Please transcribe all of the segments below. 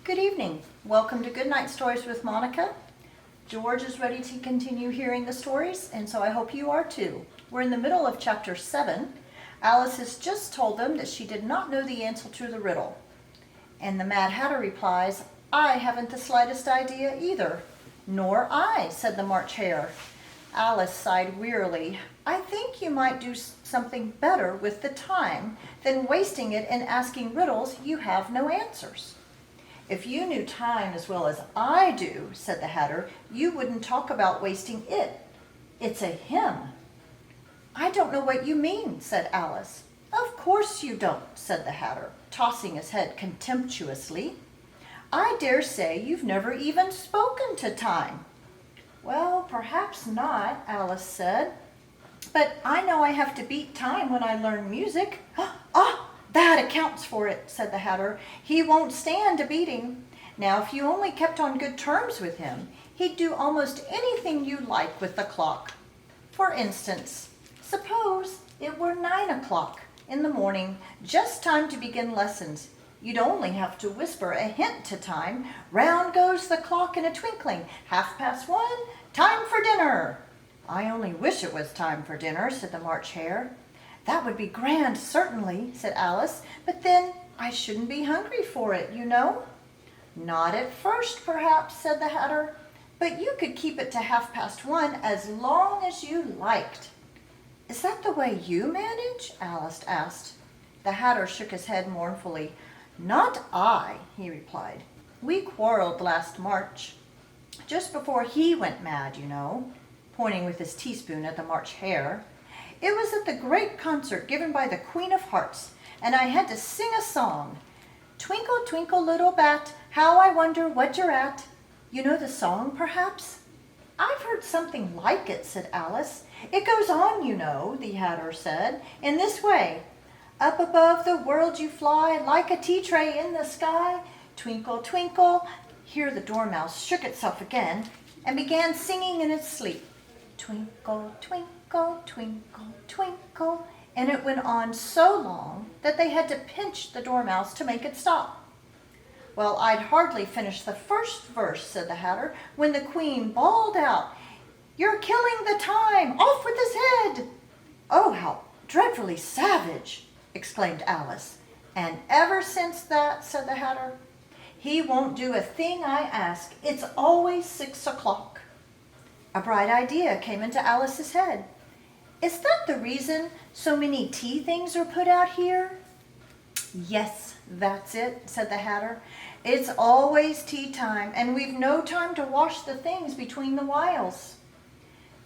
Good evening. Welcome to Good Night Stories with Monica. George is ready to continue hearing the stories, and so I hope you are too. We're in the middle of chapter 7. Alice has just told them that she did not know the answer to the riddle. And the Mad Hatter replies, "I haven't the slightest idea either." "Nor I," said the March Hare. Alice sighed wearily. "I think you might do something better with the time than wasting it in asking riddles you have no answers." "If you knew time as well as I do," said the Hatter, "you wouldn't talk about wasting it. It's a hymn." "I don't know what you mean," said Alice. "Of course you don't," said the Hatter, tossing his head contemptuously. "I dare say you've never even spoken to time." "Well, perhaps not," Alice said. "But I know I have to beat time when I learn music." "Ah! That accounts for it," said the Hatter. "He won't stand a beating. Now, if you only kept on good terms with him, he'd do almost anything you like with the clock. For instance, suppose it were 9 o'clock in the morning, just time to begin lessons. You'd only have to whisper a hint to time. Round goes the clock in a twinkling. 1:30, time for dinner." "I only wish it was time for dinner," said the March Hare. "That would be grand, certainly," said Alice, "but then I shouldn't be hungry for it, you know." "Not at first, perhaps," said the Hatter, "but you could keep it to 1:30 as long as you liked." "Is that the way you manage?" Alice asked. The Hatter shook his head mournfully. "Not I," he replied. "We quarreled last March, just before he went mad, you know," pointing with his teaspoon at the March Hare. "It was at the great concert given by the Queen of Hearts, and I had to sing a song. 'Twinkle, twinkle, little bat, how I wonder what you're at.' You know the song, perhaps?" "I've heard something like it," said Alice. "It goes on, you know," the Hatter said, "in this way. Up above the world you fly, like a tea tray in the sky. Twinkle, twinkle." Here the Dormouse shook itself again and began singing in its sleep. "Twinkle, twinkle, twinkle, twinkle." And it went on so long that they had to pinch the Dormouse to make it stop. "Well, I'd hardly finished the first verse," said the Hatter, "when the Queen bawled out, 'You're killing the time! Off with his head!'" "Oh, how dreadfully savage!" exclaimed Alice. "And ever since that," said the Hatter, "he won't do a thing I ask. It's always 6 o'clock. A bright idea came into Alice's head. "Is that the reason so many tea things are put out here?" "Yes, that's it," said the Hatter. "It's always tea time, and we've no time to wash the things between the whiles."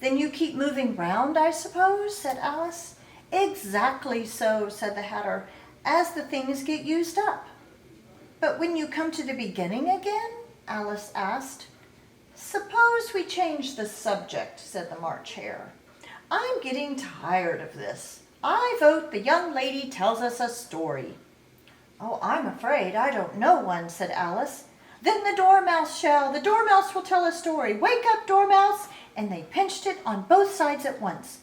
"Then you keep moving round, I suppose?" said Alice. "Exactly so," said the Hatter, "as the things get used up." "But when you come to the beginning again?" Alice asked. "Suppose we change the subject," said the March Hare. "I'm getting tired of this. I vote the young lady tells us a story." "Oh, I'm afraid I don't know one," said Alice. "Then the Dormouse shall. The Dormouse will tell a story. Wake up, Dormouse!" And they pinched it on both sides at once.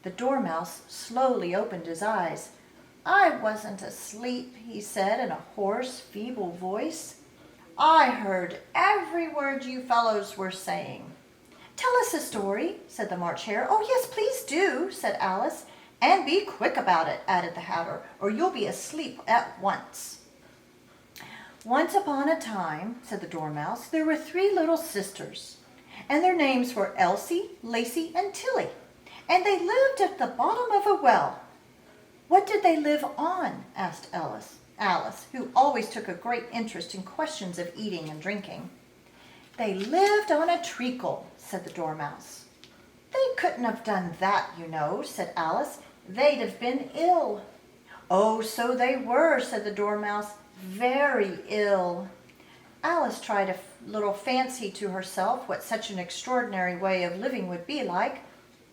The Dormouse slowly opened his eyes. "I wasn't asleep," he said in a hoarse, feeble voice. "I heard every word you fellows were saying." "Tell us a story," said the March Hare. "Oh, yes, please do," said Alice. "And be quick about it," added the Hatter, "or you'll be asleep at once." "Once upon a time," said the Dormouse, "there were 3 little sisters, and their names were Elsie, Lacie, and Tilly, and they lived at the bottom of a well." "What did they live on?" asked Alice, who always took a great interest in questions of eating and drinking. "They lived on a treacle," said the Dormouse. "They couldn't have done that, you know," said Alice. "They'd have been ill." "Oh, so they were," said the Dormouse. "Very ill." Alice tried a little fancy to herself what such an extraordinary way of living would be like,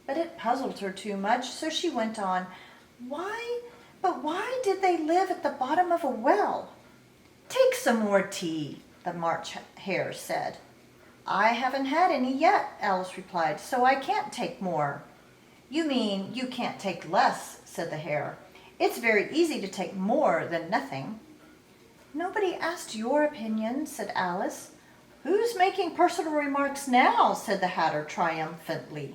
but it puzzled her too much, so she went on. Why did they live at the bottom of a well?" "Take some more tea," the March Hare said. "I haven't had any yet," Alice replied, "so I can't take more." "You mean you can't take less," said the Hare. "It's very easy to take more than nothing." Nobody asked your opinion, said Alice. Who's making personal remarks now? Said the Hatter triumphantly.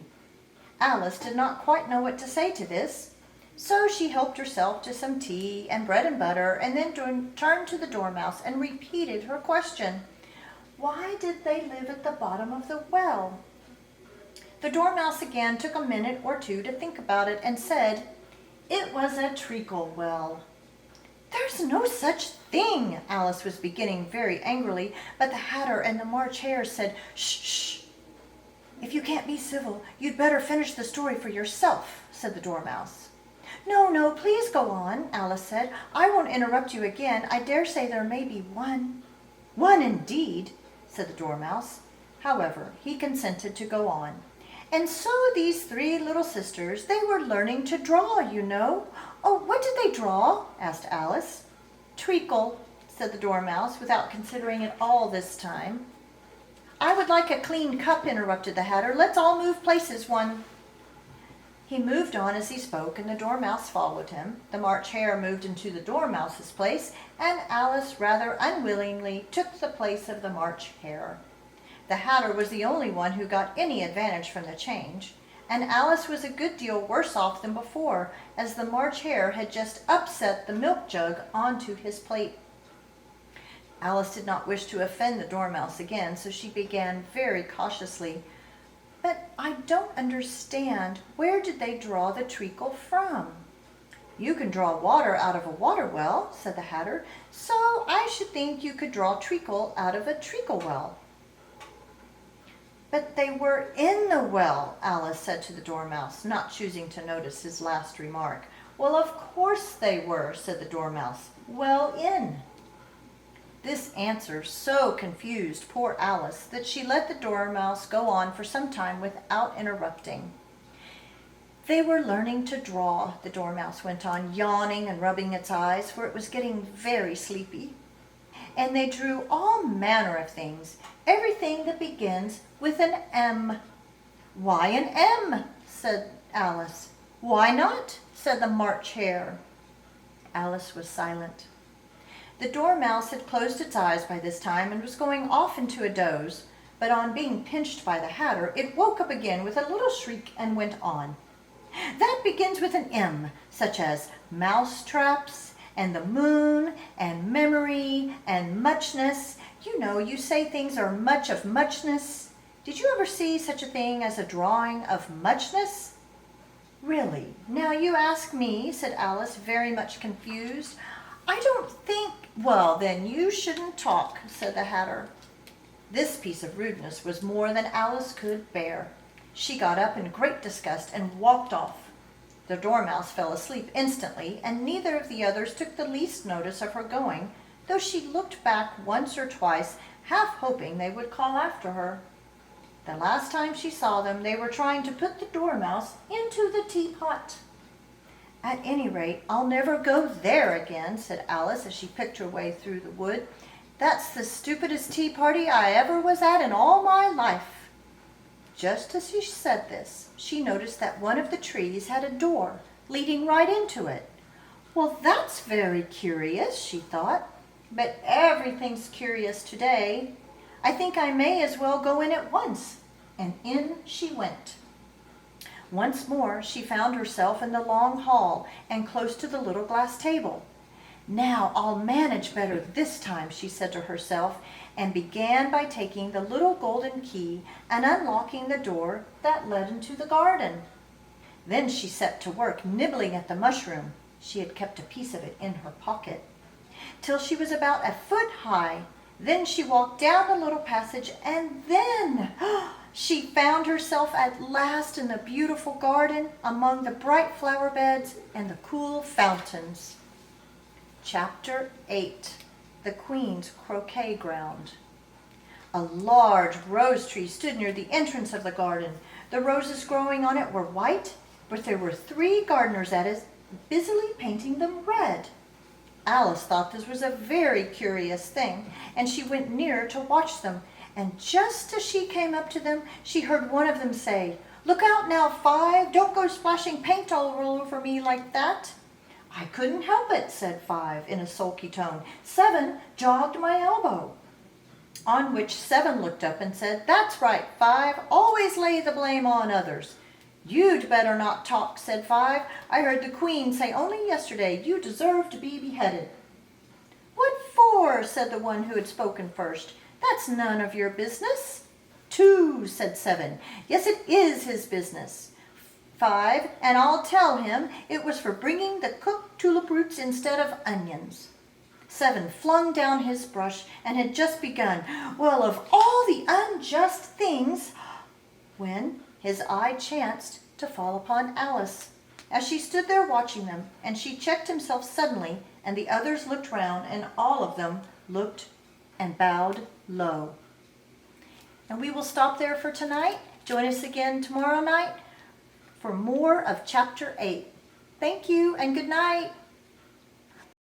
Alice did not quite know what to say to this, so she helped herself to some tea and bread and butter, and then turned to the Dormouse and repeated her question. Why did they live at the bottom of the well? The Dormouse again took a minute or two to think about it and said, It was a treacle well. There's no such thing, Alice was beginning very angrily, but the Hatter and the March Hare said, Shh, shh. If you can't be civil, you'd better finish the story for yourself, said the Dormouse. No, no, please go on, Alice said. I won't interrupt you again. I dare say there may be one. One indeed, said the Dormouse. However, he consented to go on. And so these three little sisters, they were learning to draw, you know. Oh, what did they draw? Asked Alice. Treacle, said the Dormouse, without considering it all this time. I would like a clean cup, interrupted the Hatter. Let's all move places one. He moved on as he spoke, and the Dormouse followed him. The March Hare moved into the Dormouse's place, and Alice rather unwillingly took the place of the March Hare. The Hatter was the only one who got any advantage from the change, and Alice was a good deal worse off than before, as the March Hare had just upset the milk jug onto his plate. Alice did not wish to offend the Dormouse again, so she began very cautiously. But I don't understand. Where did they draw the treacle from? You can draw water out of a water well, said the Hatter, so I should think you could draw treacle out of a treacle well. But they were in the well, Alice said to the Dormouse, not choosing to notice his last remark. Well, of course they were, said the Dormouse. Well in. This answer so confused poor Alice that she let the Dormouse go on for some time without interrupting. They were learning to draw, the Dormouse went on, yawning and rubbing its eyes, for it was getting very sleepy. And they drew all manner of things, everything that begins with an M. Why an M? Said Alice. Why not? Said the March Hare. Alice was silent. The Dormouse had closed its eyes by this time and was going off into a doze, but on being pinched by the Hatter, it woke up again with a little shriek and went on. That begins with an M, such as mouse traps, and the moon, and memory, and muchness. You know, you say things are much of muchness. Did you ever see such a thing as a drawing of muchness? Really? Now you ask me, said Alice, very much confused. I don't think... Well, then you shouldn't talk, said the Hatter. This piece of rudeness was more than Alice could bear. She got up in great disgust and walked off. The Dormouse fell asleep instantly, and neither of the others took the least notice of her going, though she looked back once or twice, half hoping they would call after her. The last time she saw them, they were trying to put the Dormouse into the teapot. At any rate, I'll never go there again, said Alice as she picked her way through the wood. That's the stupidest tea party I ever was at in all my life. Just as she said this, she noticed that one of the trees had a door leading right into it. Well, that's very curious, she thought, but everything's curious today. I think I may as well go in at once. And in she went. Once more she found herself in the long hall and close to the little glass table. Now I'll manage better this time, she said to herself, and began by taking the little golden key and unlocking the door that led into the garden. Then she set to work nibbling at the mushroom. She had kept a piece of it in her pocket, till she was about a foot high. Then she walked down the little passage, and then she found herself at last in the beautiful garden among the bright flower beds and the cool fountains. Chapter 8. The Queen's Croquet Ground. A large rose tree stood near the entrance of the garden. The roses growing on it were white, but there were 3 gardeners at it, busily painting them red. Alice thought this was a very curious thing, and she went near to watch them. And just as she came up to them, she heard one of them say, "Look out now, 5, don't go splashing paint all over me like that." I couldn't help it, said 5 in a sulky tone. 7 jogged my elbow. On which 7 looked up and said, That's right, 5, always lay the blame on others. You'd better not talk, said 5. I heard the Queen say only yesterday you deserve to be beheaded. What for, said the one who had spoken first. That's none of your business. 2, said 7. Yes, it is his business. 5, and I'll tell him it was for bringing the cooked tulip roots instead of onions. 7 flung down his brush and had just begun, Well, of all the unjust things, when his eye chanced to fall upon Alice, as she stood there watching them, and she checked himself suddenly, and the others looked round, and all of them looked and bowed low. And we will stop there for tonight. Join us again tomorrow night for more of chapter 8. Thank you and good night.